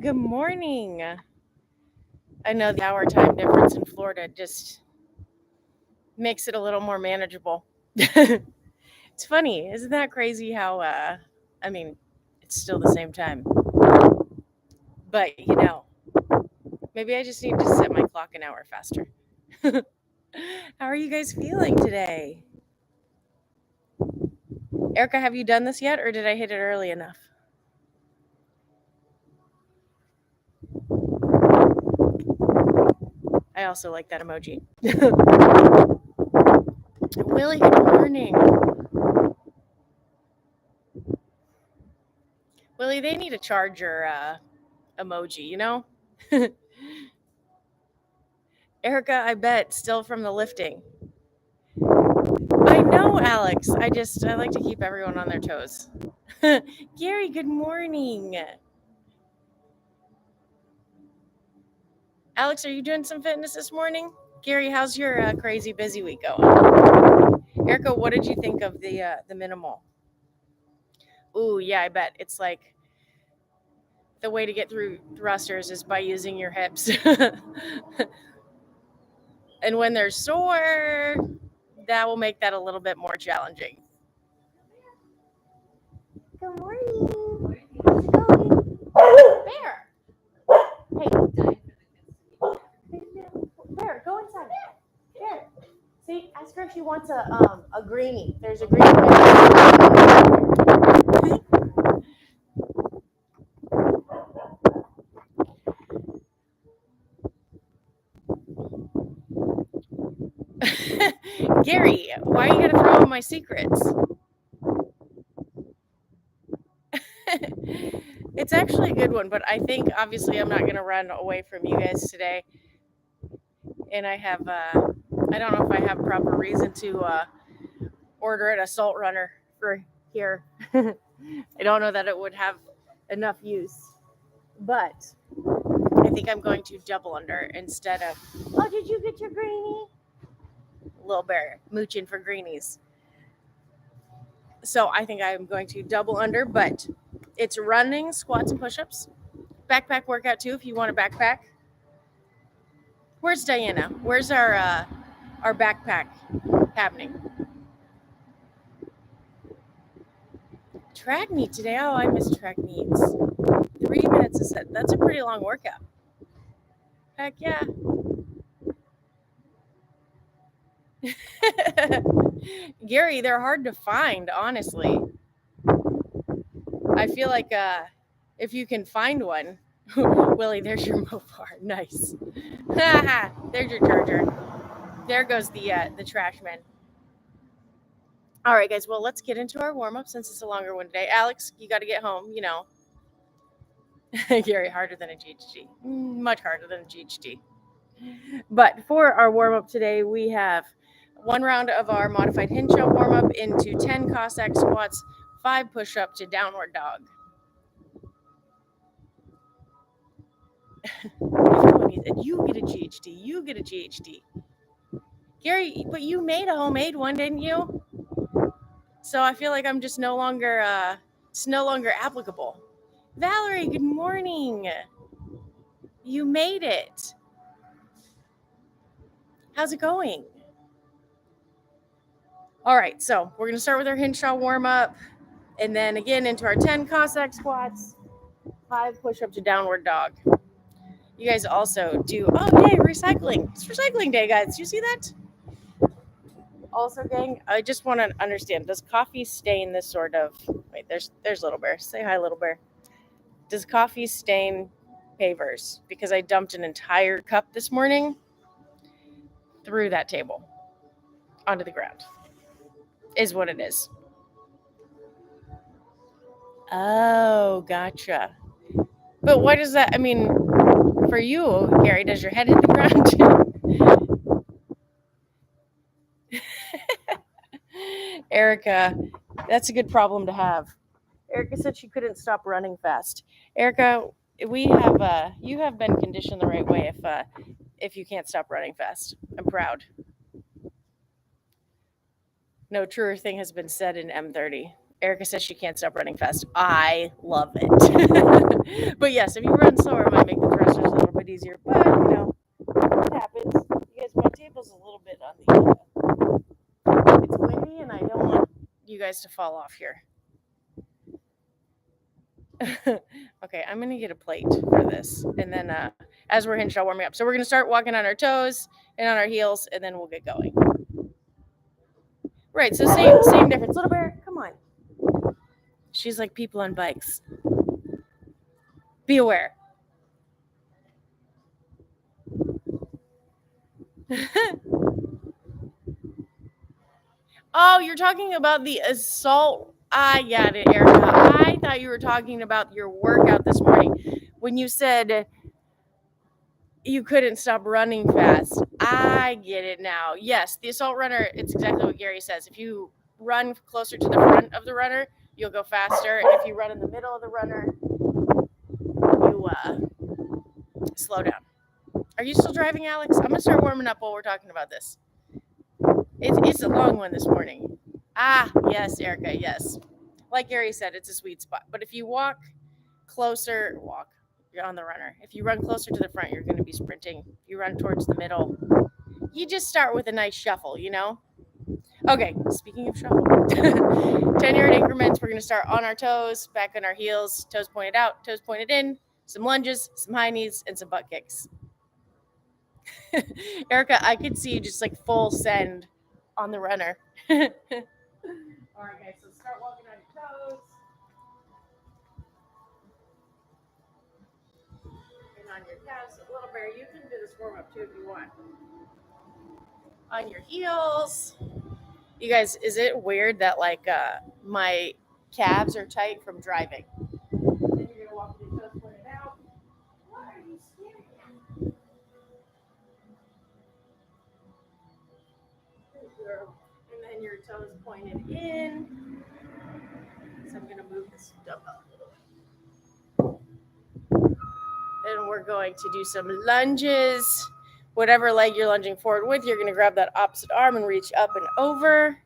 good morning. I know the hour time difference in Florida just makes it a little more manageable. It's funny, isn't that crazy how, it's still the same time. But, maybe I just need to set my clock an hour faster. How are you guys feeling today? Erica, have you done this yet, or did I hit it early enough? I also like that emoji. Willie, good morning. Willie, they need a charger emoji, Erica, I bet, still from the lifting. I know, Alex. I like to keep everyone on their toes. Gary, good morning. Alex, are you doing some fitness this morning? Gary, how's your crazy busy week going? Erica, what did you think of the minimal? Ooh, yeah, I bet. It's like the way to get through thrusters is by using your hips. And when they're sore, that will make that a little bit more challenging. Good morning. How's it going? Bear. Hey. Bear, go inside. Bear. See, ask her if she wants a greenie. There's a greenie. Gary, why are you gonna throw out my secrets? It's actually a good one, but I think obviously I'm not gonna run away from you guys today. And I have I don't know if I have proper reason to order an assault runner for here. I don't know that it would have enough use, but I think I'm going to double under instead of, oh, did you get your greenie? Little bear mooching for greenies. So I think I'm going to double under, but it's running, squats, and push-ups. Backpack workout too if you want a backpack. Where's Diana? Where's our backpack happening? Track meet today. Oh, I missed track meets. 3 minutes a set. That's a pretty long workout. Heck yeah. Gary, they're hard to find, honestly. I feel like if you can find one, Willie, there's your Mopar. Nice. There's your charger. There goes the trash man. All right, guys. Well, let's get into our warm-up since it's a longer one today. Alex, you got to get home, Gary, harder than a GHG. Much harder than a GHG. But for our warm-up today, we have one round of our modified hinge shell warm-up into 10 Cossack squats, 5 push-up to downward dog. You get a GHD. You get a GHD. Gary, but you made a homemade one, didn't you? So I feel like I'm just no longer applicable. Valerie, good morning. You made it. How's it going? All right, so we're going to start with our hinge shell warm-up, and then again into our 10 Cossack squats, 5 push-up to downward dog. You guys also do, yay, recycling. It's recycling day, guys. Do you see that? Also, gang, I just want to understand, does coffee stain this sort of, wait, there's Little Bear. Say hi, Little Bear. Does coffee stain pavers? Because I dumped an entire cup this morning through that table onto the ground. Is what it is. Oh, gotcha. But why does that, for you, Gary, does your head hit the ground? Erica, that's a good problem to have. Erica said she couldn't stop running fast. Erica, you have been conditioned the right way if you can't stop running fast. I'm proud. No truer thing has been said in M30. Erica says she can't stop running fast. I love it. But yes, if you run slower, it might make the thrusters a little bit easier. But, it happens. You guys, my table's a little bit on the... it's windy, and I don't want you guys to fall off here. Okay, I'm going to get a plate for this. And then as we're hinged, I'll warm up. So we're going to start walking on our toes and on our heels, and then we'll get going. Right, so same difference. Little bear, come on. She's like people on bikes. Be aware. Oh, you're talking about the assault. I got it, Erica. I thought you were talking about your workout this morning when you said you couldn't stop running fast. I get it now. Yes, the assault runner, it's exactly what Gary says. If you run closer to the front of the runner, you'll go faster. And if you run in the middle of the runner, you slow down. Are you still driving, Alex? I'm going to start warming up while we're talking about this. It's a long one this morning. Ah, yes, Erica, yes. Like Gary said, it's a sweet spot. But if you you're on the runner. If you run closer to the front, you're going to be sprinting. If you run towards the middle, you just start with a nice shuffle, Okay, speaking of shuffle, 10-yard increments. We're going to start on our toes, back on our heels, toes pointed out, toes pointed in, some lunges, some high knees, and some butt kicks. Erica, I could see you just like full send on the runner. All right, guys, so start walking on your toes. And on your calves. Little bear, you can do this warm up too if you want. On your heels. You guys, is it weird that my calves are tight from driving? Then you're gonna walk with your toes pointed out. What are you staring at? And then your toes pointed in. So I'm gonna move this dumbbell a little bit. Then we're going to do some lunges. Whatever leg you're lunging forward with, you're going to grab that opposite arm and reach up and over.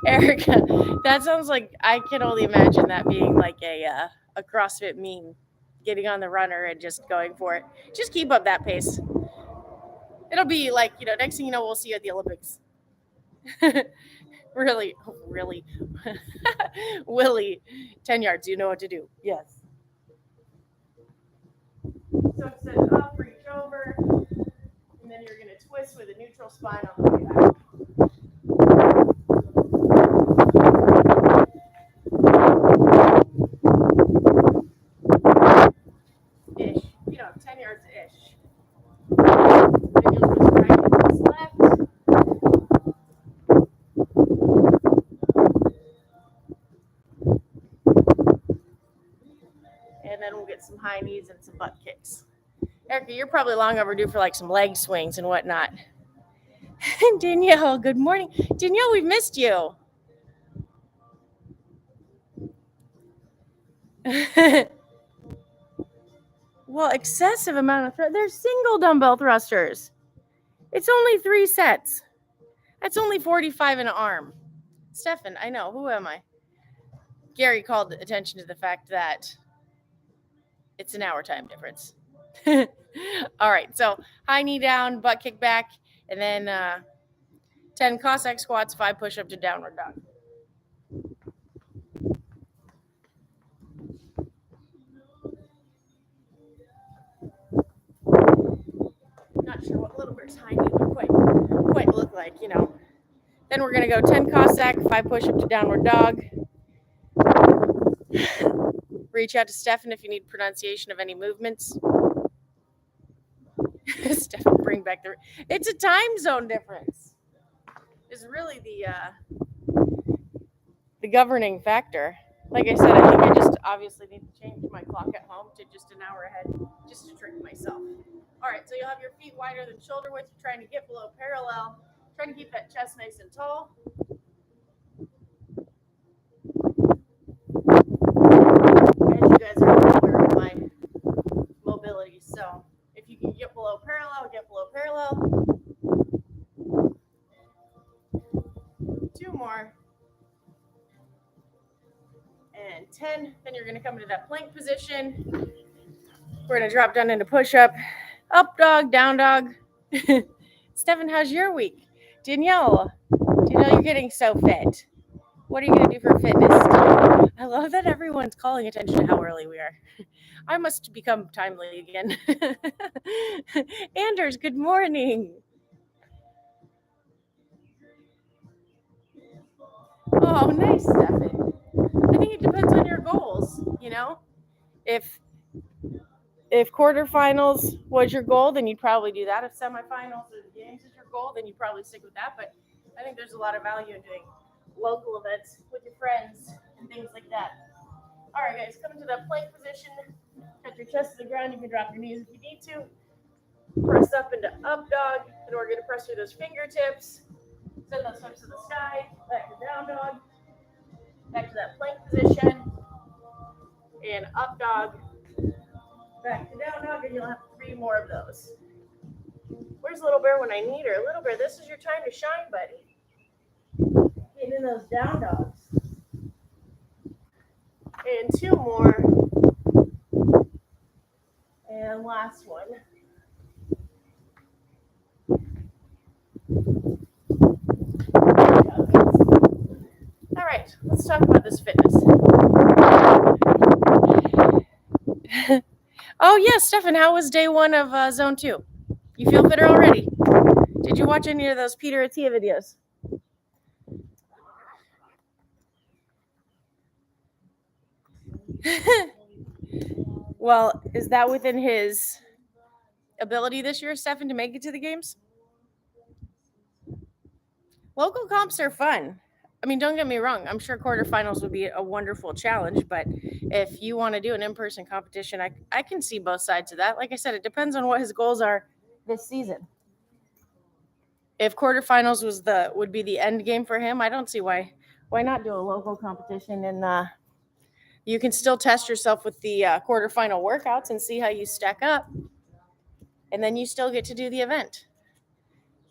Erica, that sounds like I can only imagine that being like a CrossFit meme, getting on the runner and just going for it. Just keep up that pace. It'll be like, next thing you know, we'll see you at the Olympics. Really, Willie, 10 yards, you know what to do. Yes. So set up, reach over, and then you're going to twist with a neutral spine on the way back. Ish, 10 yards ish. Then you'll twist right and twist left. And then we'll get some high knees and some butt kicks. Erica, you're probably long overdue for like some leg swings and whatnot. Danielle, good morning. Danielle, we've missed you. Well, excessive amount of they're single dumbbell thrusters. It's only 3 sets. That's only 45 an arm. Stefan, I know. Who am I? Gary called attention to the fact that it's an hour time difference. All right, so high knee down, butt kick back, and then 10 Cossack squats, 5 push-up to downward dog. Not sure what Little Bear's high knee would quite look like, Then we're going to go 10 Cossack, 5 push-up to downward dog. Reach out to Stefan if you need pronunciation of any movements. Stefan, bring back it's a time zone difference. Is really the governing factor. Like I said, I think I just obviously need to change my clock at home to just an hour ahead, just to trick myself. All right, so you'll have your feet wider than shoulder width. You're trying to get below parallel. Trying to keep that chest nice and tall. As you guys are aware of my mobility, so if you can get below parallel, get below parallel. 2 more. and 10. Then you're going to come into that plank position. We're going to drop down into push-up, up dog, down dog. Stefan, how's your week? Danielle, you're getting so fit. What are you going to do for fitness? I love that everyone's calling attention to how early we are. I must become timely again. Anders, good morning. Oh, nice, Stefan. I think it depends on your goals, If quarterfinals was your goal, then you'd probably do that. If semifinals or the games is your goal, then you'd probably stick with that. But I think there's a lot of value in doing local events with your friends and things like that. All right, guys, come into that plank position. Touch your chest to the ground. You can drop your knees if you need to. Press up into up dog, and we're going to press through those fingertips. Send those hips to the sky. Back to down dog. Back to that plank position. And up dog. Back to down dog, and you'll have 3 more of those. Where's Little Bear when I need her? Little Bear, this is your time to shine, buddy. Get in those down dogs. And 2 more. And last one. All right, let's talk about this fitness. Oh, yes, Stefan, how was day 1 of Zone 2? You feel fitter already? Did you watch any of those Peter Attia videos? Well, is that within his ability this year, Stefan, to make it to the games? Local comps are fun. I mean, don't get me wrong. I'm sure quarterfinals would be a wonderful challenge, but if you want to do an in-person competition, I can see both sides of that. Like I said, it depends on what his goals are this season. If quarterfinals would be the end game for him, I don't see why not do a local competition, and you can still test yourself with the quarterfinal workouts and see how you stack up, and then you still get to do the event.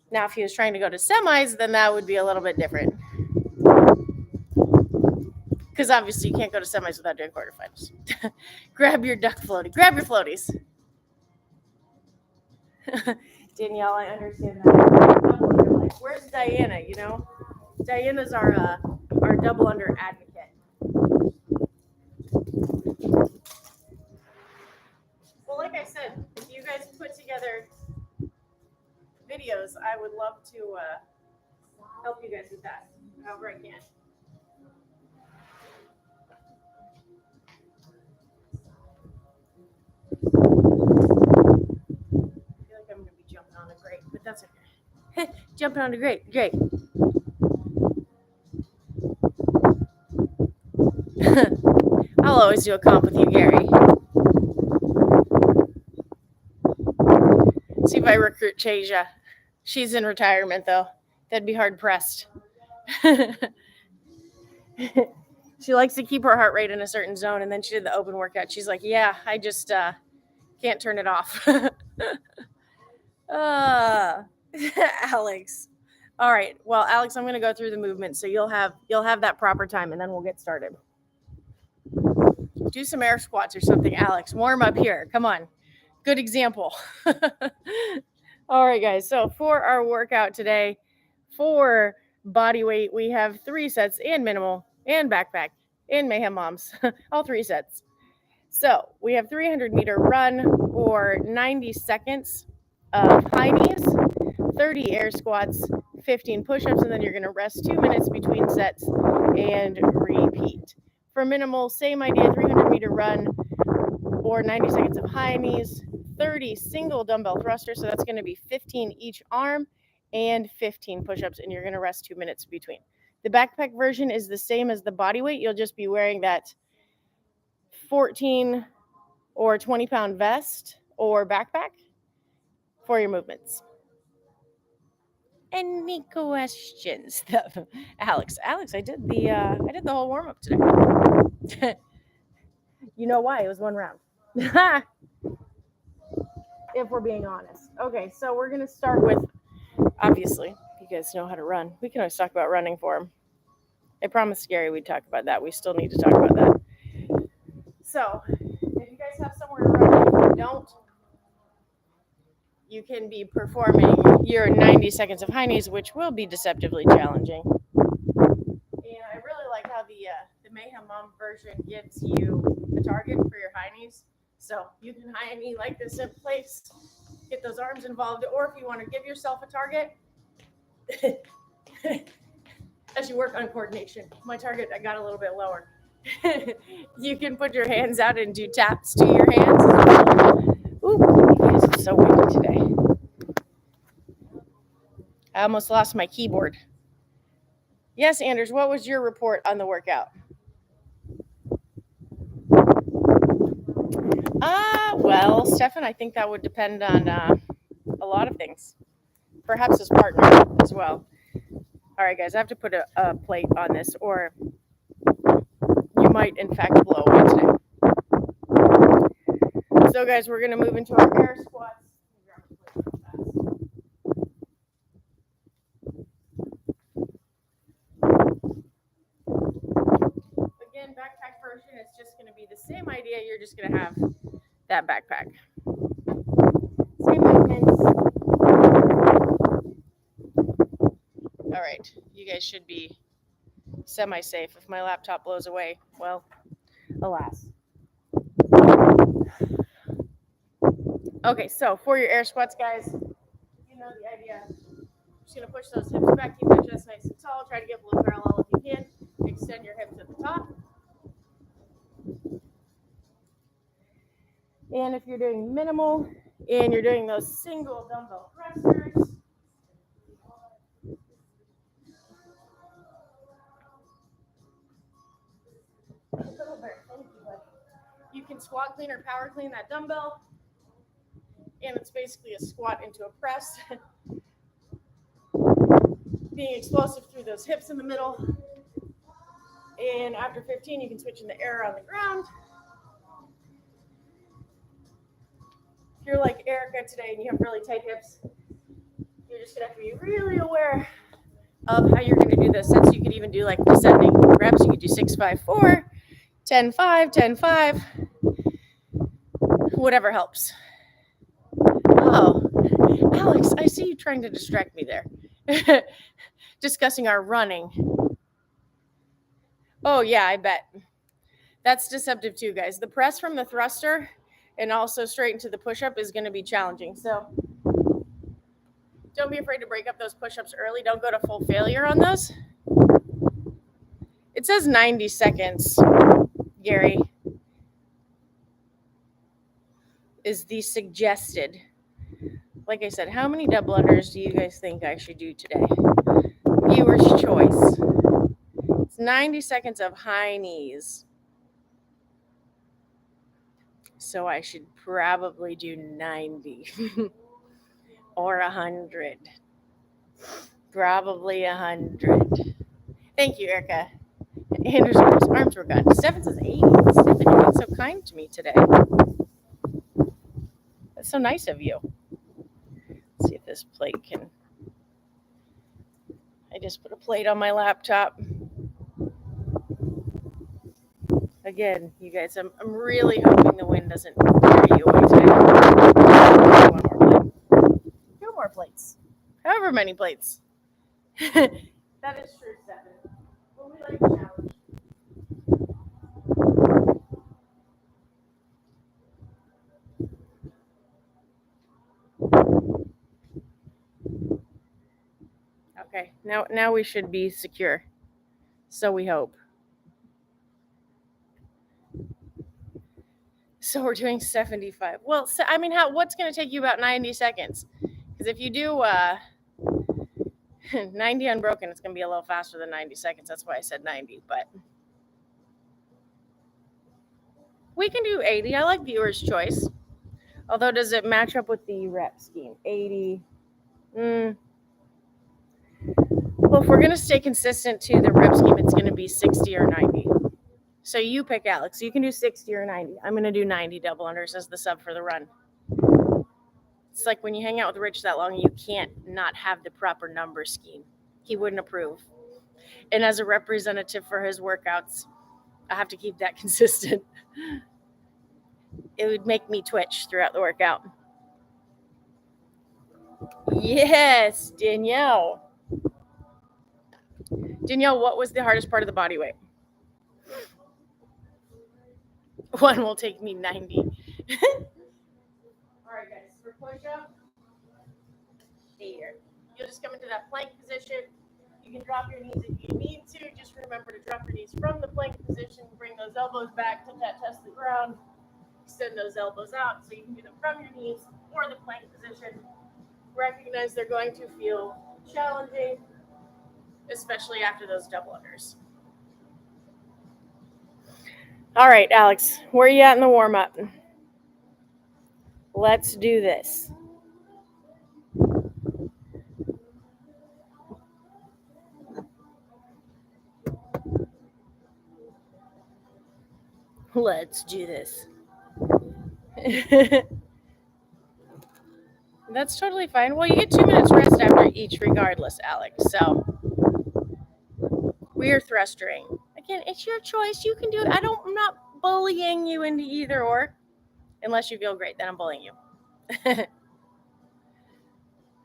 Now, if he was trying to go to semis, then that would be a little bit different. Because obviously you can't go to semis without doing quarterfinals. Grab your duck floaty. Grab your floaties. Danielle, I understand that. Where's Diana? Diana's our double under advocate. Well, like I said, if you guys put together videos, I would love to help you guys with that, however I can. I feel like I'm going to be jumping on a grate, but that's okay. Jumping on a grate, great. I'll always do a comp with you, Gary. See if I recruit Chasia. She's in retirement, though. That'd be hard pressed. She likes to keep her heart rate in a certain zone, and then she did the open workout. She's like, yeah, I just can't turn it off. Alex. All right. Well, Alex, I'm going to go through the movement, so you'll have that proper time, and then we'll get started. Do some air squats or something, Alex. Warm up here. Come on. Good example. All right, guys. So for our workout today, for body weight, we have 3 sets and minimal and backpack and Mayhem Moms, all 3 sets. So we have 300-meter run or 90 seconds of high knees, 30 air squats, 15 push-ups, and then you're going to rest 2 minutes between sets and repeat. For minimal, same idea, 300-meter run or 90 seconds of high knees, 30 single dumbbell thrusters, so that's going to be 15 each arm, and 15 push-ups, and you're going to rest 2 minutes between. The backpack version is the same as the body weight. You'll just be wearing that 14 or 20-pound vest or backpack for your movements. Any questions? Alex, I did the whole warm-up today. You know why? It was 1 round. If we're being honest. Okay, so we're going to start with, obviously, you guys know how to run. We can always talk about running for them. I promised Gary we'd talk about that. We still need to talk about that. So, if you guys have somewhere to run, if you don't, you can be performing your 90 seconds of high knees, which will be deceptively challenging. And I really like how the Mayhem Mom version gives you a target for your high knees. So you can high knee like this in place, get those arms involved, or if you want to give yourself a target, as you work on coordination. My target, I got a little bit lower. You can put your hands out and do taps to your hands as well. Ooh, you guys are so windy today. I almost lost my keyboard. Yes, Anders, what was your report on the workout? Well, Stefan, I think that would depend on a lot of things. Perhaps his partner as well. All right, guys, I have to put a plate on this, or you might, in fact, blow away today. So, guys, we're going to move into our air squats. Again, backpack version, it's just going to be the same idea. You're just going to have that backpack. Same movements. All right, you guys should be semi-safe. If my laptop blows away, well, alas. Okay, so for your air squats, guys, you know the idea. Just going to push those hips back, keep your chest nice and tall. Try to get below parallel if you can. Extend your hips at the top. And if you're doing minimal and you're doing those single dumbbell thrusters, you can squat clean or power clean that dumbbell. And it's basically a squat into a press. Being explosive through those hips in the middle. And after 15, you can switch into air on the ground. If you're like Erica today and you have really tight hips, you're just going to have to be really aware of how you're going to do this. Since you could even do like descending reps, you could do 6, 5, 4, 10, 5, 10, 5, whatever helps. Oh, Alex, I see you trying to distract me there. Discussing our running. Oh, yeah, I bet. That's deceptive too, guys. The press from the thruster and also straight into the push-up is going to be challenging. So don't be afraid to break up those push-ups early. Don't go to full failure on those. It says 90 seconds, Gary, is the suggested. Like I said, how many double unders do you guys think I should do today? Viewer's choice. It's 90 seconds of high knees. So I should probably do 90 or 100. Probably 100. Thank you, Erica. Anderson's arms were gone. Stefan says 80. Stefan, you're being so kind to me today. That's so nice of you. Let's see if this plate can. I just put a plate on my laptop. Again, you guys, I'm really hoping the wind doesn't carry you away today. One more plate. 2 more plates. However many plates. That is true, Stefan. Well, we like a challenge. Okay, now we should be secure. So we hope. So we're doing 75. Well, I mean, what's going to take you about 90 seconds? Because if you do 90 unbroken, it's going to be a little faster than 90 seconds. That's why I said 90. But we can do 80. I like viewer's choice. Although, does it match up with the rep scheme? 80. Well, if we're going to stay consistent to the rep scheme, it's going to be 60 or 90. So you pick, Alex. You can do 60 or 90. I'm going to do 90 double unders as the sub for the run. It's like when you hang out with Rich that long, you can't not have the proper number scheme. He wouldn't approve. And as a representative for his workouts, I have to keep that consistent. It would make me twitch throughout the workout. Yes, Danielle. Danielle, what was the hardest part of the body weight? One will take me 90. All right, guys, for push-up, here. You'll just come into that plank position. You can drop your knees if you need to. Just remember to drop your knees from the plank position. Bring those elbows back, tip that chest to the ground. Extend those elbows out so you can do them from your knees or the plank position. Recognize they're going to feel challenging, especially after those double unders. All right, Alex, where are you at in the warm-up? Let's do this. Let's do this. That's totally fine. Well, you get 2 minutes rest after each regardless, Alex. So we are thrustering. Again, it's your choice. You can do it. I'm not bullying you into either or. Unless you feel great, then I'm bullying you.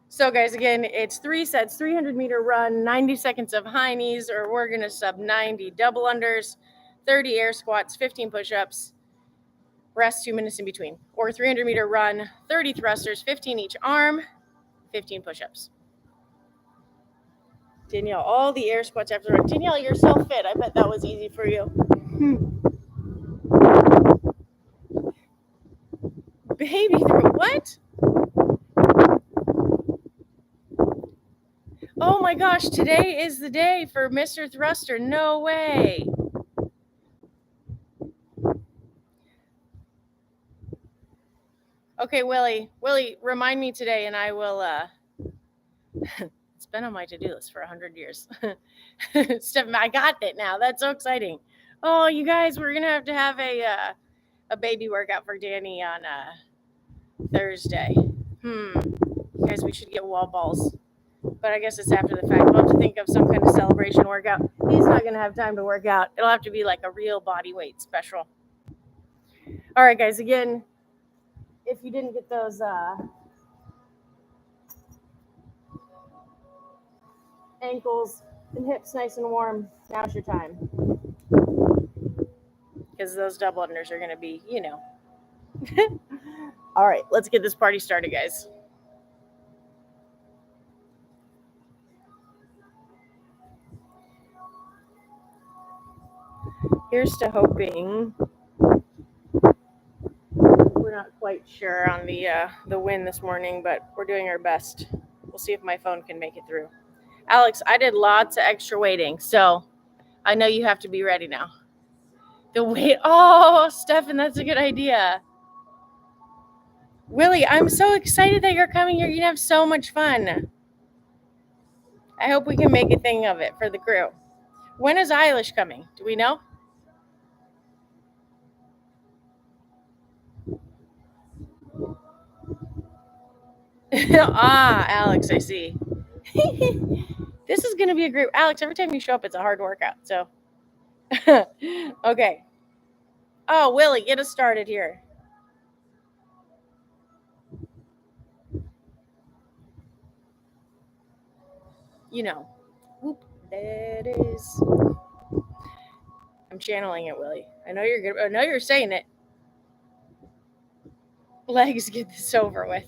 So guys, again, it's 3 sets, 300-meter run, 90 seconds of high knees, or we're going to sub 90 double unders, 30 air squats, 15 push-ups, rest 2 minutes in between. Or 300-meter run, 30 thrusters, 15 each arm, 15 push-ups. Danielle, all the air squats after run. Danielle, you're so fit. I bet that was easy for you. Baby, what? Oh my gosh, today is the day for Mr. Thruster. No way. Okay, Willie, remind me today and I will, it's been on my to-do list for 100 years. Steph, I got it now. That's so exciting. Oh, you guys, we're going to have a baby workout for Danny on Thursday. You guys, we should get wall balls. But I guess it's after the fact. We'll have to think of some kind of celebration workout. He's not going to have time to work out. It'll have to be like a real body weight special. All right, guys, again, if you didn't get those ankles and hips nice and warm, now's your time. Because those double unders are going to be, All right, let's get this party started, guys. Here's to hoping. We're not quite sure on the win this morning, but we're doing our best. We'll see if my phone can make it through. Alex, I did lots of extra waiting, so I know you have to be ready now. The wait. Oh, Stefan, that's a good idea. Willie, I'm so excited that you're coming. You're going to have so much fun. I hope we can make a thing of it for the crew. When is Eilish coming? Do we know? Alex, I see. This is going to be a great... Alex, every time you show up, it's a hard workout, so... Okay. Oh, Willie, get us started here. Whoop, there it is. I'm channeling it, Willie. I know you're good. I know you're saying it. Legs, get this over with.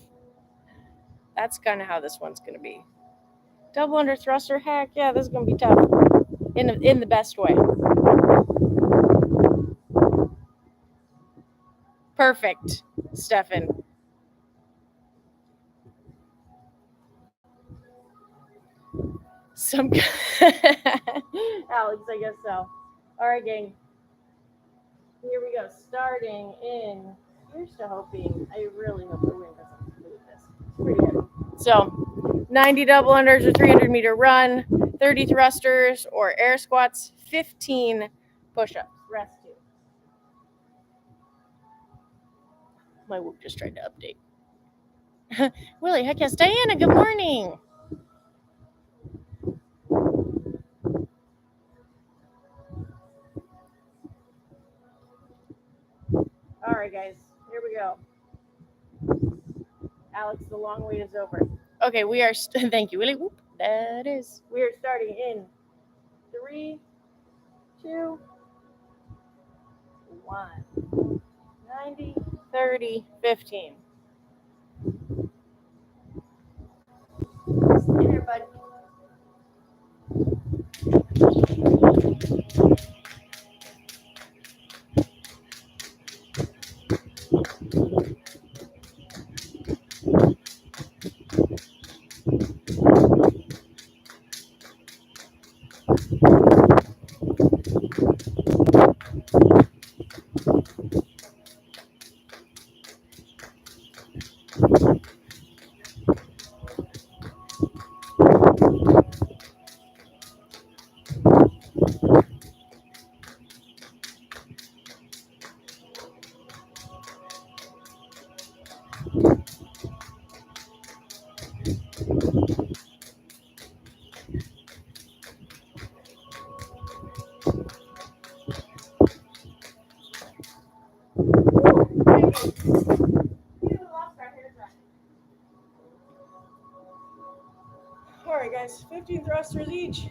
That's kind of how this one's going to be. Double under thruster, heck yeah, this is going to be tough. In the best way. Perfect, Stefan. Alex, I guess so. All right, gang. Here we go. Starting in. Here's to hoping. I really hope the wind doesn't lose this. It's pretty good. So, 90 double unders or 300-meter run, 30 thrusters or air squats, 15 push-ups. Rest 2. My Whoop just tried to update. Willie, heck yes. Diana, good morning. right, guys. Here we go. Alex, the long wait is over. Okay, we are. Thank you, Willie. Whoop, that is. We are starting in 3, 2, 1. 90, 30, 15. Get here, bud. All right, guys, 15 thrusters each.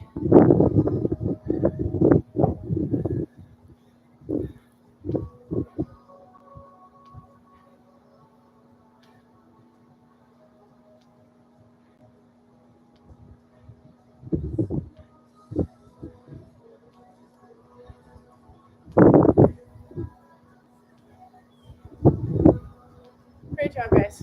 Great job, guys.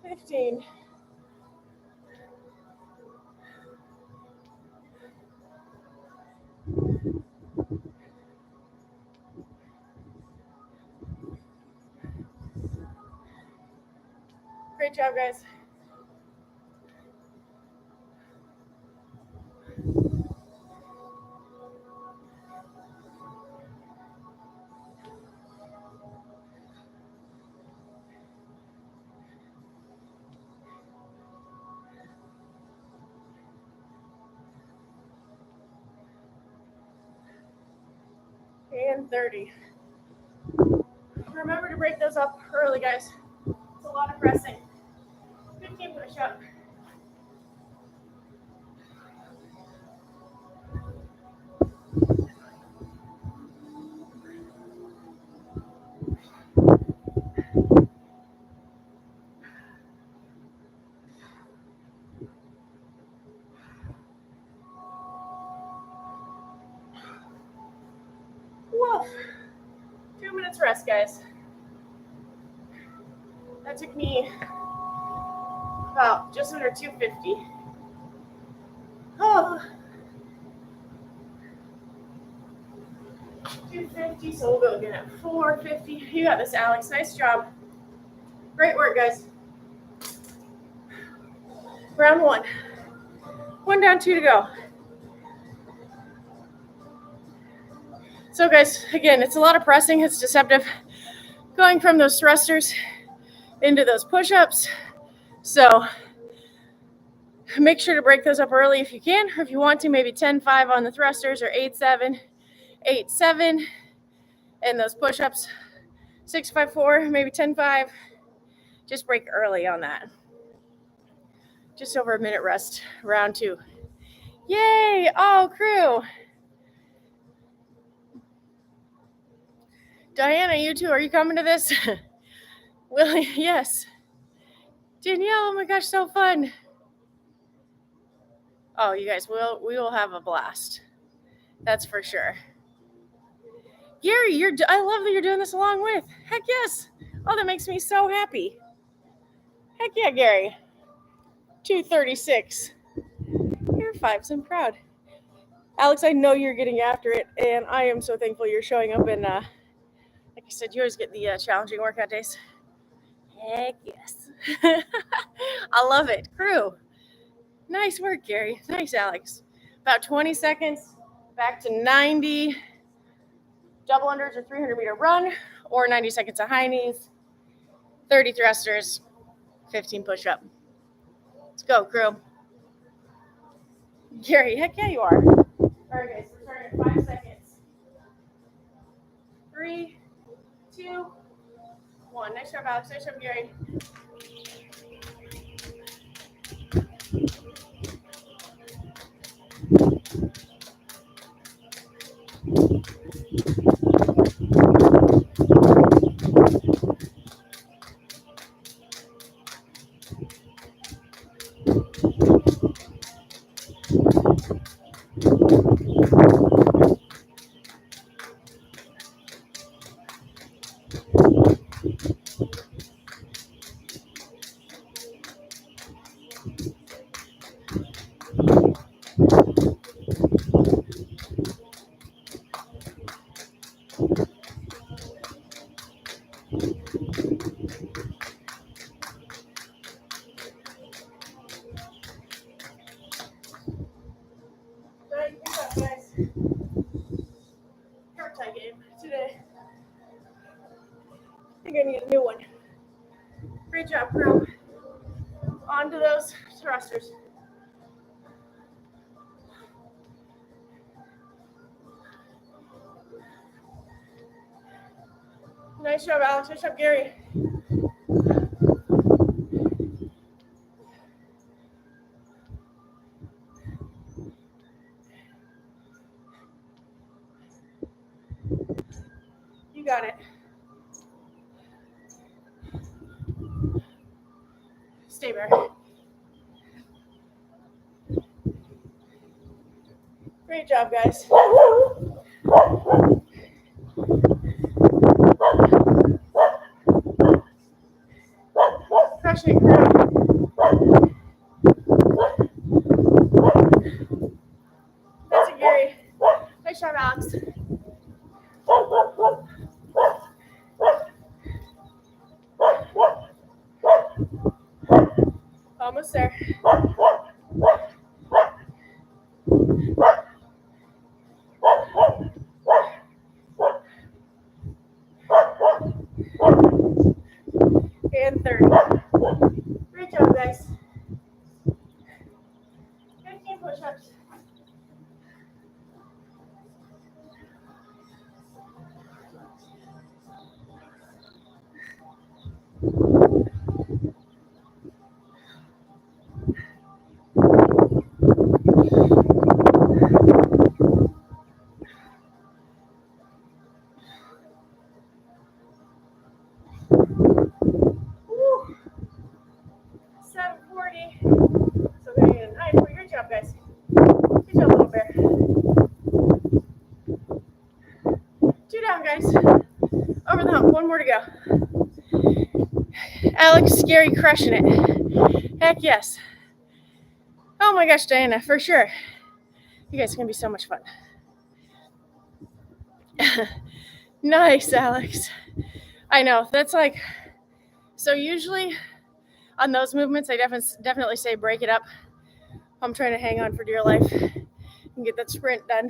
$15. Great job, guys. And 30. Remember to break those up early, guys. It's a lot of pressing. 15 push-up. Woof. 2 minutes rest, guys. That took me about just under 250. Oh. 250, so we'll go again at 450. You got this, Alex. Nice job. Great work, guys. Round 1. 1 down, 2 to go. So, guys, again, it's a lot of pressing. It's deceptive. Going from those thrusters into those push-ups. So make sure to break those up early if you can, or if you want to, maybe 10-5 on the thrusters or 8-7, 8-7, and those push-ups, 6-5-4, maybe 10-5. Just break early on that. Just over a minute rest, round 2. Yay! Oh, crew. Diana, you too, are you coming to this? Willie, yes. Danielle, oh my gosh, so fun. Oh, you guys, we will have a blast. That's for sure. Gary, I love that you're doing this along with. Heck yes. Oh, that makes me so happy. Heck yeah, Gary. 236. You're 5, so I'm proud. Alex, I know you're getting after it, and I am so thankful you're showing up. And like I said, you always get the challenging workout days. Heck yes. I love it. Crew. Nice work, Gary. Nice, Alex. About 20 seconds. Back to 90. Double unders or 300-meter run, or 90 seconds of high knees. 30 thrusters, 15 push-up. Let's go, crew. Gary, heck yeah, you are. All right, guys, we're starting in 5 seconds. 3, 2, 1. Nice job, Alex. Nice job, Gary. Good job, guys. Short tie game today. I think I need a new one. Great job, crew. On to those thrusters. Nice job, Alex. Nice job, Gary. You got it. Stay there. Great job, guys. Crushing it, crew. That's it, Gary. Nice job, Alex. Almost there. And 30. Great job, guys. 15 push-ups. Woo. 740. So we're going to get a 940. Great job, guys. Good job, little bear. 2 down, guys. Over the hump. 1 more to go. Alex, Gary crushing it. Heck yes. Oh my gosh, Diana, for sure. You guys are going to be so much fun. Nice, Alex. I know. That's like, so usually on those movements, I definitely say break it up. I'm trying to hang on for dear life and get that sprint done.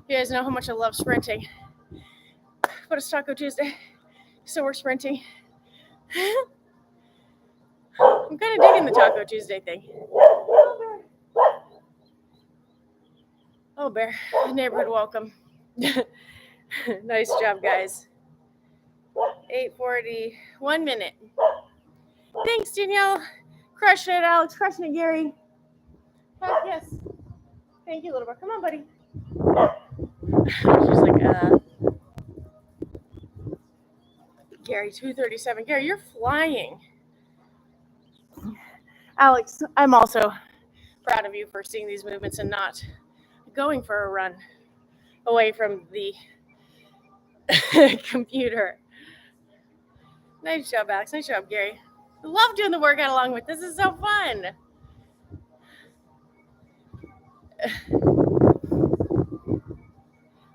You guys know how much I love sprinting. But it's Taco Tuesday, so we're sprinting. I'm kind of digging the Taco Tuesday thing. Oh, bear. Neighborhood welcome. Nice job, guys. 8:40, 1 minute. Thanks, Danielle. Crushing it, Alex. Crushing it, Gary. Heck yes. Thank you, little bit. Come on, buddy. She's like, Gary, 237. Gary, you're flying. Alex, I'm also proud of you for seeing these movements and not going for a run away from the computer. Nice job, Alex. Nice job, Gary. I love doing the workout along with this. Is so fun.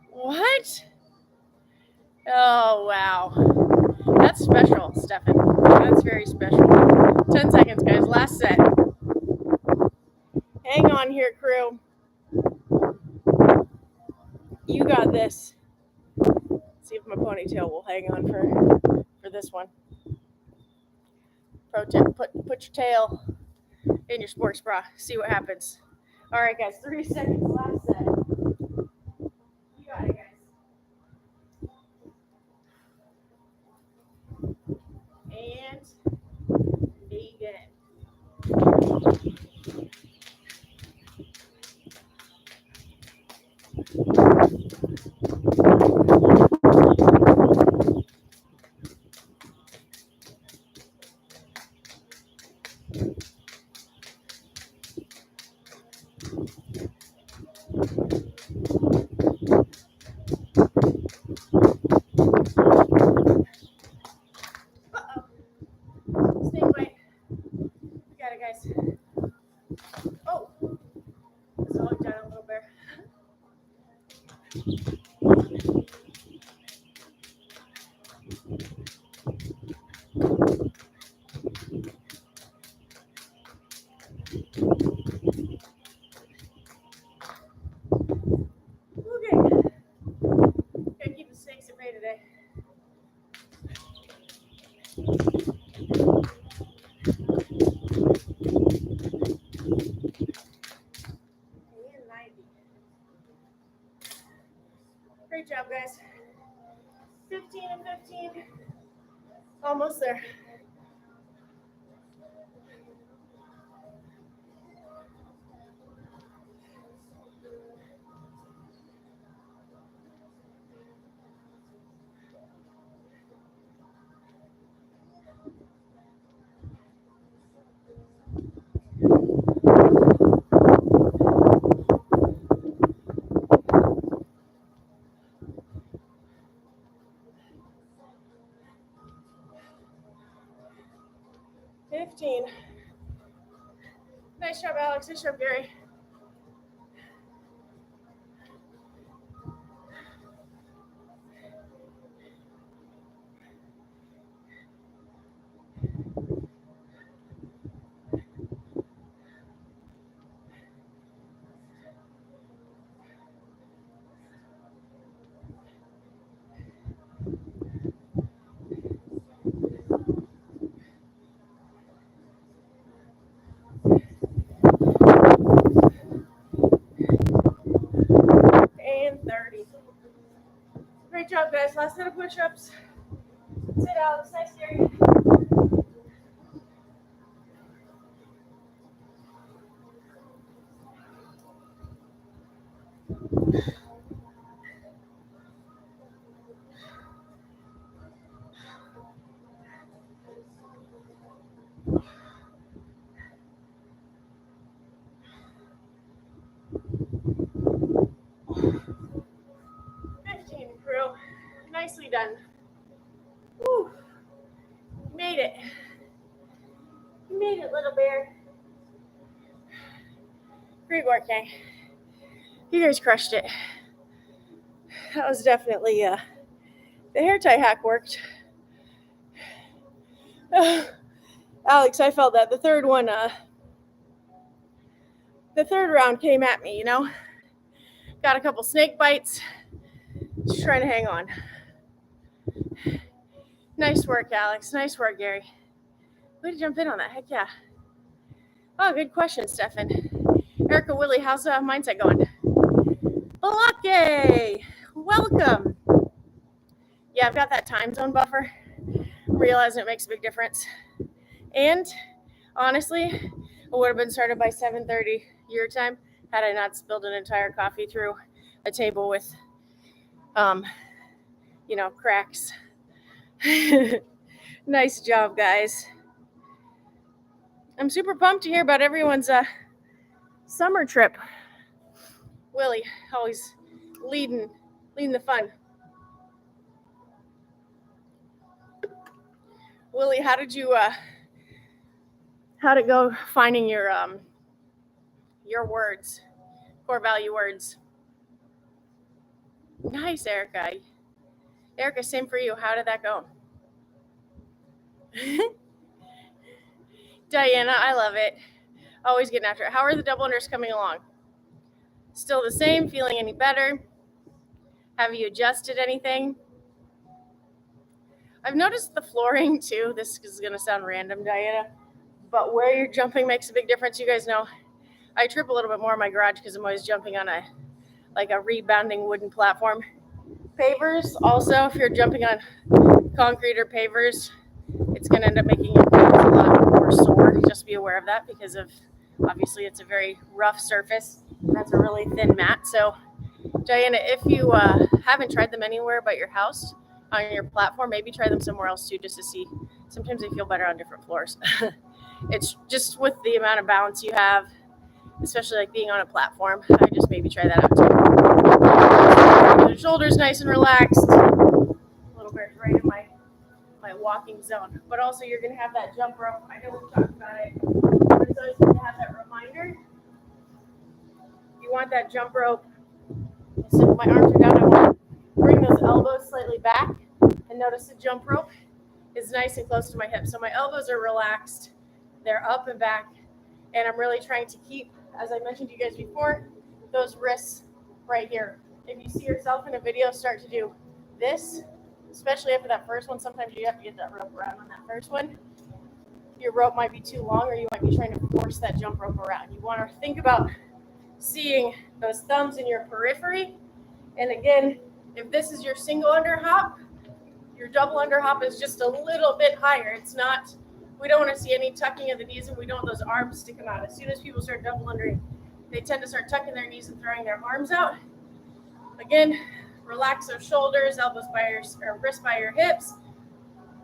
What? Oh, wow. That's special, Stefan. That's very special. 10 seconds, guys. Last set. Hang on here, crew. You got this. See if my ponytail will hang on for this one. Pro tip, put your tail in your sports bra. See what happens. All right, guys, 3 seconds, last set. You got it, guys. And begin. Stay away. You got it, guys. Oh, slow it down a little bit. Okay. Gotta keep the snakes at bay today. And 90. Great job, guys. 15 and 15. Almost there. Nice job, Alex. Nice job, Gary. And 30. Great job, guys. Last set of push-ups. Sit, Alex. Nice, Gary. Crew. Nicely done. Woo. You made it. You made it, little bear. Great work, gang. You guys crushed it. That was definitely, the hair tie hack worked. Alex, I felt that. The third round came at me, you know? Got a couple snake bites. Just trying to hang on. Nice work, Alex. Nice work, Gary. Way to jump in on that. Heck yeah. Oh, good question, Stefan. Erica, Willie, how's mindset going? Balake! Welcome. Yeah, I've got that time zone buffer. Realizing it makes a big difference. And honestly, I would have been started by 7:30 your time had I not spilled an entire coffee through a table with, cracks. Nice job, guys. I'm super pumped to hear about everyone's summer trip. Willie, always leading the fun. Willie, how'd it go finding your words, core value words? Nice, Erica. Erica, same for you. How did that go? Diana, I love it. Always getting after it. How are the double unders coming along? Still the same? Feeling any better? Have you adjusted anything? I've noticed the flooring too. This is going to sound random, Diana, but where you're jumping makes a big difference. You guys know I trip a little bit more in my garage because I'm always jumping on a rebounding wooden platform. Pavers, also, if you're jumping on concrete or pavers, it's going to end up making your calves a lot more sore. Just be aware of that because of, obviously, it's a very rough surface. That's a really thin mat. So, Diana, if you haven't tried them anywhere but your house on your platform, maybe try them somewhere else too, just to see. Sometimes they feel better on different floors. It's just with the amount of balance you have, especially like being on a platform, I just maybe try that out too. The shoulders nice and relaxed. A little bit right in my walking zone. But also you're going to have that jump rope. I know we talked about it. But it's always good to have that reminder. You want that jump rope. So my arms are down. I want to bring those elbows slightly back. And notice the jump rope is nice and close to my hips. So my elbows are relaxed. They're up and back. And I'm really trying to keep, as I mentioned to you guys before, those wrists right here. If you see yourself in a video start to do this, especially after that first one, sometimes you have to get that rope around on that first one. Your rope might be too long, or you might be trying to force that jump rope around. You want to think about seeing those thumbs in your periphery. And again, if this is your single underhop, your double underhop is just a little bit higher. It's not, we don't want to see any tucking of the knees, and we don't want those arms sticking out. As soon as people start double undering, they tend to start tucking their knees and throwing their arms out. Again, relax those shoulders, elbows by your, or wrists by your hips.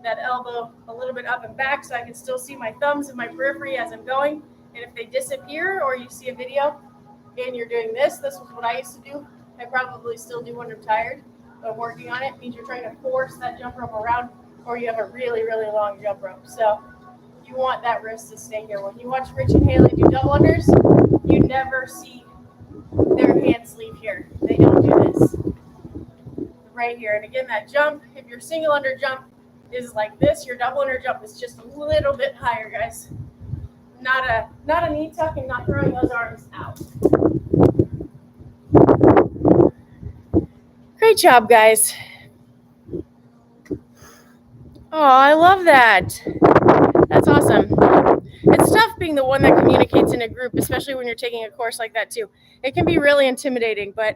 That elbow a little bit up and back so I can still see my thumbs in my periphery as I'm going. And if they disappear, or you see a video and you're doing this was what I used to do. I probably still do when I'm tired, but working on it means you're trying to force that jump rope around, or you have a really, really long jump rope. So you want that wrist to stay here. When you watch Rich and Haley do double unders, you never see their hands leave here. They don't do this. Right here. And again, that jump, if your single under jump is like this, your double under jump is just a little bit higher, guys. Not a knee tuck and not throwing those arms out. Great job, guys. Oh, I love that. That's awesome. It's tough being the one that communicates in a group, especially when you're taking a course like that too. It can be really intimidating, but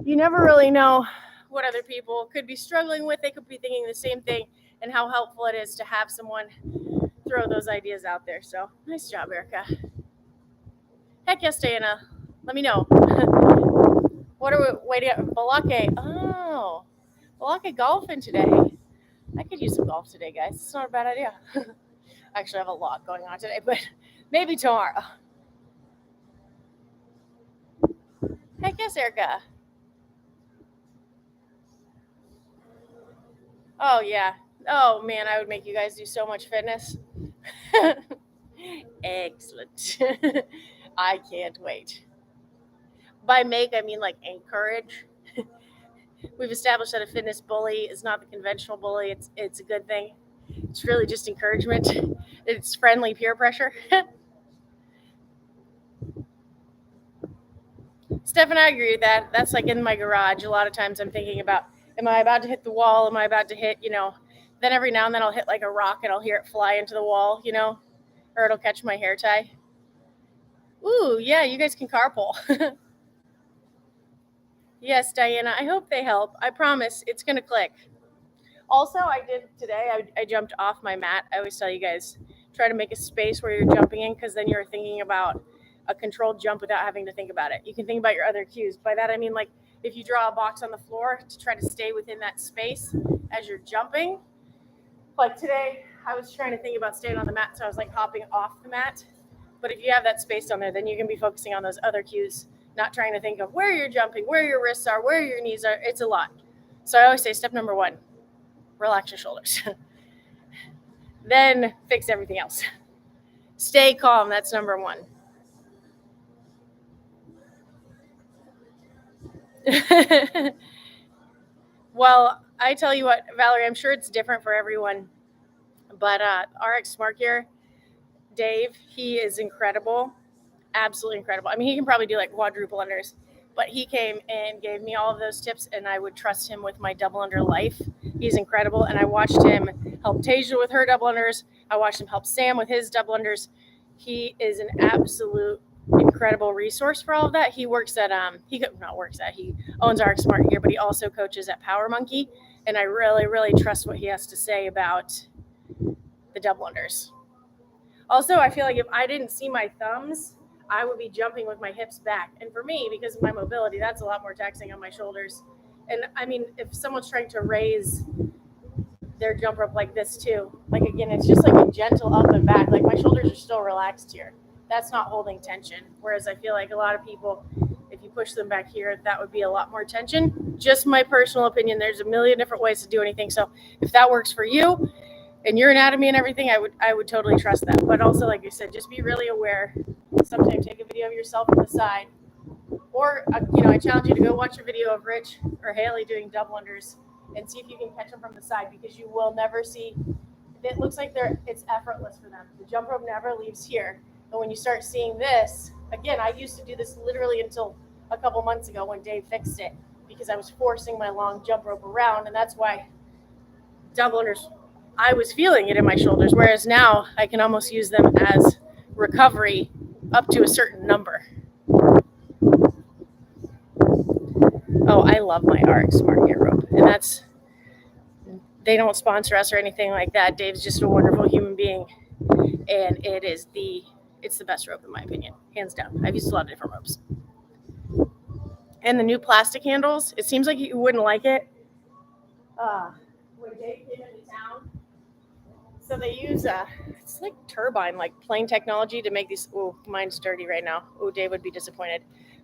you never really know what other people could be struggling with. They could be thinking the same thing, and how helpful it is to have someone throw those ideas out there. So nice job, Erica. Heck yes, Diana. Let me know. What are we waiting at? Balake. Oh, Balake golfing today. I could use some golf today, guys. It's not a bad idea. I actually have a lot going on today, but maybe tomorrow. Heck yes, Erica. Oh, yeah. Oh, man, I would make you guys do so much fitness. Excellent. I can't wait. By make, I mean like encourage. We've established that a fitness bully is not the conventional bully. It's a good thing. It's really just encouragement. It's friendly peer pressure. Steph and I agree with that. That's like in my garage. A lot of times I'm thinking about, am I about to hit the wall? Am I about to hit, then every now and then I'll hit like a rock and I'll hear it fly into the wall, or it'll catch my hair tie. Ooh, yeah, you guys can carpool. Yes, Diana, I hope they help. I promise it's going to click. Also, I did today, I jumped off my mat. I always tell you guys, try to make a space where you're jumping in, because then you're thinking about a controlled jump without having to think about it. You can think about your other cues. By that, I mean, like, if you draw a box on the floor to try to stay within that space as you're jumping. Like today, I was trying to think about staying on the mat, so I was like hopping off the mat. But if you have that space on there, then you can be focusing on those other cues, not trying to think of where you're jumping, where your wrists are, where your knees are. It's a lot. So I always say step number 1, relax your shoulders. Then fix everything else. Stay calm. That's number 1. Well, I tell you what, Valerie, I'm sure it's different for everyone. But RX Smart Gear, Dave, he is incredible. Absolutely incredible. I mean, he can probably do like quadruple unders, but he came and gave me all of those tips, and I would trust him with my double under life. He's incredible. And I watched him help Tasia with her double unders. I watched him help Sam with his double unders. He is an absolute incredible resource for all of that. He owns our Smart Gear, but he also coaches at Power Monkey, and I really, really trust what he has to say about the double unders. Also, I feel like if I didn't see my thumbs, I would be jumping with my hips back. And for me, because of my mobility, that's a lot more taxing on my shoulders. And I mean, if someone's trying to raise their jump rope like this too, like again, it's just like a gentle up and back. Like my shoulders are still relaxed here. That's not holding tension. Whereas I feel like a lot of people, if you push them back here, that would be a lot more tension. Just my personal opinion. There's a million different ways to do anything. So if that works for you and your anatomy and everything, I would totally trust that. But also, like I said, just be really aware. Sometimes take a video of yourself from the side. Or, I challenge you to go watch a video of Rich or Haley doing double unders and see if you can catch them from the side, because you will never see. It looks like it's effortless for them. The jump rope never leaves here. And when you start seeing this, again, I used to do this literally until a couple months ago when Dave fixed it, because I was forcing my long jump rope around, and that's why double unders, I was feeling it in my shoulders, whereas now I can almost use them as recovery up to a certain number. Oh, I love my RX Smart Gear rope, and they don't sponsor us or anything like that. Dave's just a wonderful human being, and it's the best rope in my opinion, hands down. I've used a lot of different ropes. And the new plastic handles, it seems like you wouldn't like it. When Dave came into town, so they use it's like turbine, like plane technology to make these. Oh, mine's dirty right now. Oh, Dave would be disappointed,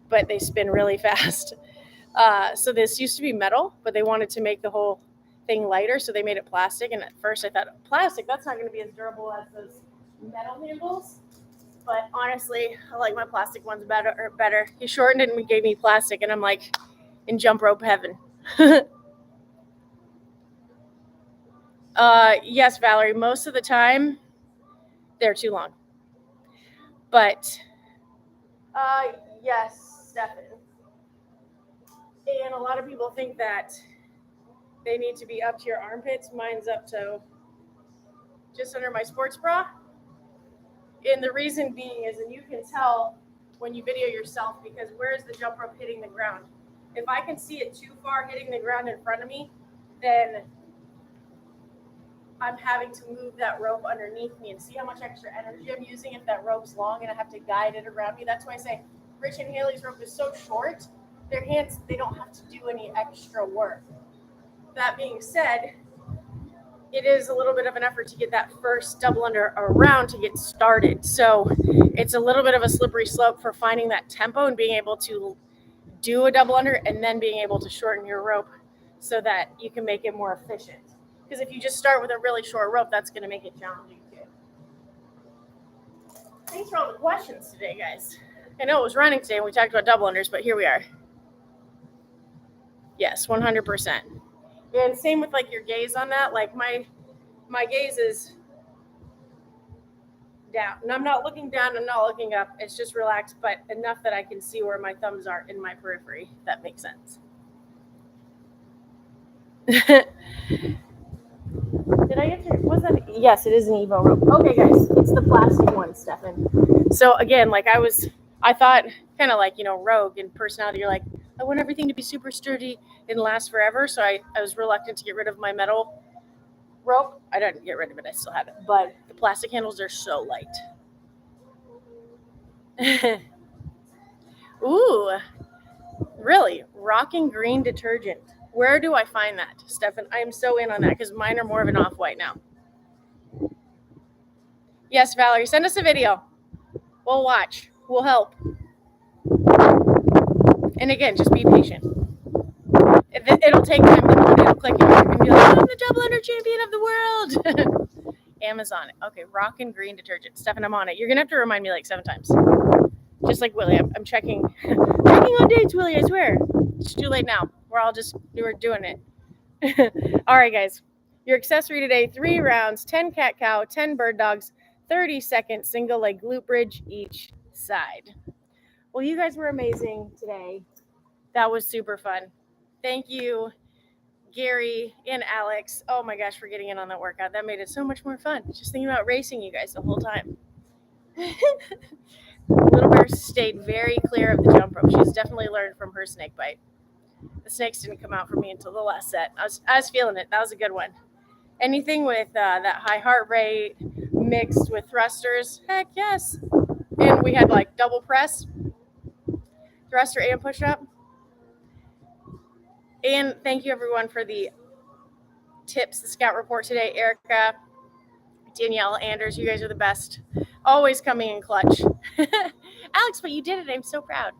but they spin really fast. So this used to be metal, but they wanted to make the whole thing lighter, so they made it plastic. And at first I thought, plastic, that's not going to be as durable as those metal handles. But honestly, I like my plastic ones better. He shortened it and gave me plastic, and I'm like in jump rope heaven. Yes, Valerie, most of the time they're too long. But yes, Stefan. And a lot of people think that they need to be up to your armpits. Mine's up to just under my sports bra. And the reason being is, and you can tell when you video yourself, because where's the jump rope hitting the ground? If I can see it too far hitting the ground in front of me, then I'm having to move that rope underneath me, and see how much extra energy I'm using if that rope's long and I have to guide it around me. That's why I say Rich and Haley's rope is so short, their hands, they don't have to do any extra work. That being said, it is a little bit of an effort to get that first double under around to get started. So it's a little bit of a slippery slope for finding that tempo and being able to do a double under and then being able to shorten your rope so that you can make it more efficient. Because if you just start with a really short rope, that's going to make it challenging too. Thanks for all the questions today, guys. I know it was running today and we talked about double unders, but here we are. Yes, 100%. And same with like your gaze on that. Like my gaze is down. And I'm not looking down, I'm not looking up. It's just relaxed, but enough that I can see where my thumbs are in my periphery, if that makes sense. Did I answer? Was that? Yes, it is an Evo rope. Okay, guys, it's the plastic one, Stefan. So again, like I thought kind of like, rogue in personality. You're like, I want everything to be super sturdy and last forever. So I was reluctant to get rid of my metal rope. I didn't get rid of it. I still have it. But the plastic handles are so light. Ooh, really? Rocking green detergent. Where do I find that, Stefan? I am so in on that because mine are more of an off-white now. Yes, Valerie, send us a video. We'll watch. We'll help. And again, just be patient. It'll take time, but it'll click and you're going to be like, I'm the double under champion of the world. Amazon. Okay, rockin' green detergent. Stefan, I'm on it. You're going to have to remind me like 7 times. Just like Willie. I'm checking on dates, Willie, I swear. It's too late now. We're doing it. All right, guys. Your accessory today, 3 rounds, 10 cat-cow, 10 bird dogs, 30-second single leg glute bridge each side. Well, you guys were amazing today. That was super fun. Thank you, Gary and Alex. Oh my gosh, for getting in on that workout. That made it so much more fun. Just thinking about racing you guys the whole time. Little Bear stayed very clear of the jump rope. She's definitely learned from her snake bite. The snakes didn't come out for me until the last set. I was feeling it. That was a good one. Anything with that high heart rate mixed with thrusters, heck yes. And we had like double press, thruster and push up. And thank you everyone for the tips, the scout report today. Erica, Danielle, Anders, you guys are the best. Always coming in clutch. Alex, but you did it. I'm so proud.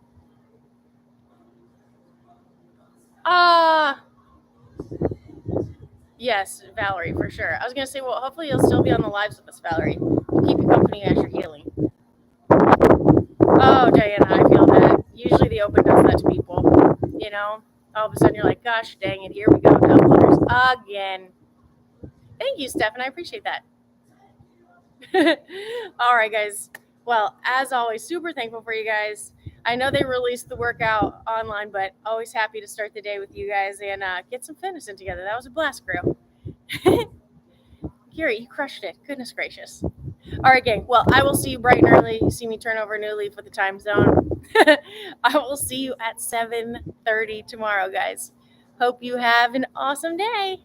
Yes, Valerie, for sure. I was going to say, well, hopefully you'll still be on the lives with us, Valerie. We'll keep you company as you're healing. Oh, Diana, I feel that. Usually the open does that to people. You know, all of a sudden you're like, gosh, dang it, here we go, doublers again. Thank you, Stephan. I appreciate that. All right, guys. Well, as always, super thankful for you guys. I know they released the workout online, but always happy to start the day with you guys and get some fitness in together. That was a blast, girl. Gary, you crushed it. Goodness gracious. All right, gang. Well, I will see you bright and early. You see me turn over a new leaf with the time zone. I will see you at 7:30 tomorrow, guys. Hope you have an awesome day.